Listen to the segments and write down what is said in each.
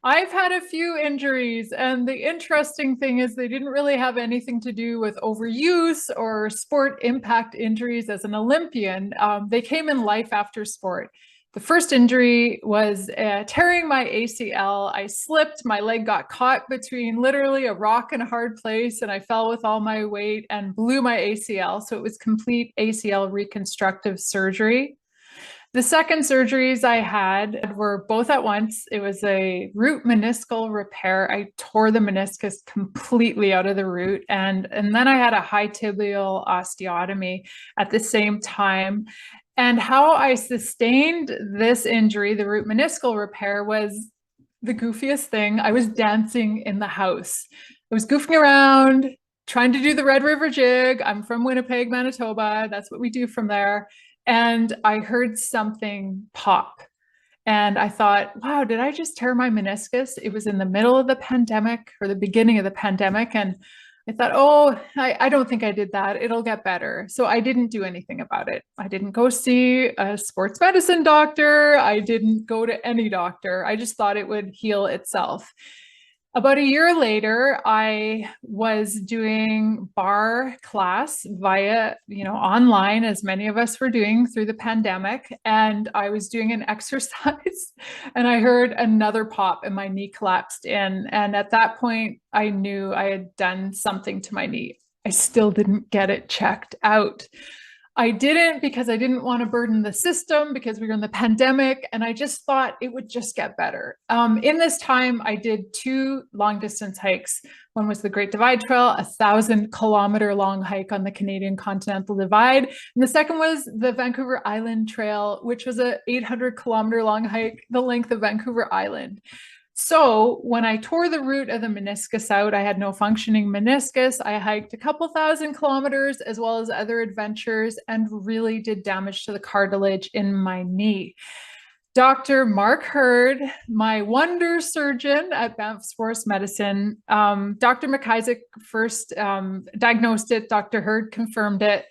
I've had a few injuries, and the interesting thing is they didn't really have anything to do with overuse or sport impact injuries as an Olympian. They came in life after sport. The first injury was tearing my ACL. I slipped, my leg got caught between literally a rock and a hard place, and I fell with all my weight and blew my ACL. So it was complete ACL reconstructive surgery. The second surgeries I had were both at once. It was a root meniscal repair. I tore the meniscus completely out of the root. And then I had a high tibial osteotomy at the same time. And how I sustained this injury, the root meniscal repair, was the goofiest thing. I was dancing in the house. I was goofing around, trying to do the Red River Jig. I'm from Winnipeg, Manitoba. That's what we do from there. And I heard something pop. And I thought, wow, did I just tear my meniscus? It was in the middle of the pandemic or the beginning of the pandemic. And I thought, oh, I don't think I did that. It'll get better. So I didn't do anything about it. I didn't go see a sports medicine doctor. I didn't go to any doctor. I just thought it would heal itself. About a year later, I was doing bar class via, online, as many of us were doing through the pandemic. And I was doing an exercise and I heard another pop and my knee collapsed in. And at that point, I knew I had done something to my knee. I still didn't get it checked out. I didn't because I didn't want to burden the system because we were in the pandemic, and I just thought it would just get better. In this time, I did two long distance hikes. One was the Great Divide Trail, 1,000-kilometer long hike on the Canadian Continental Divide. And the second was the Vancouver Island Trail, which was a 800-kilometer long hike, the length of Vancouver Island. So when I tore the root of the meniscus out, I had no functioning meniscus. I hiked a couple thousand kilometers as well as other adventures and really did damage to the cartilage in my knee. Dr. Mark Hurd, my wonder surgeon at Banff Sports Medicine, Dr. McIsaac first diagnosed it, Dr. Hurd confirmed it,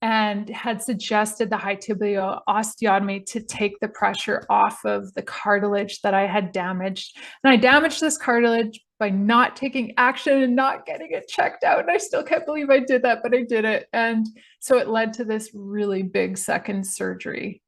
and had suggested the high tibial osteotomy to take the pressure off of the cartilage that I had damaged. And I damaged this cartilage by not taking action and not getting it checked out. And I still can't believe I did that, but I did it. And so it led to this really big second surgery.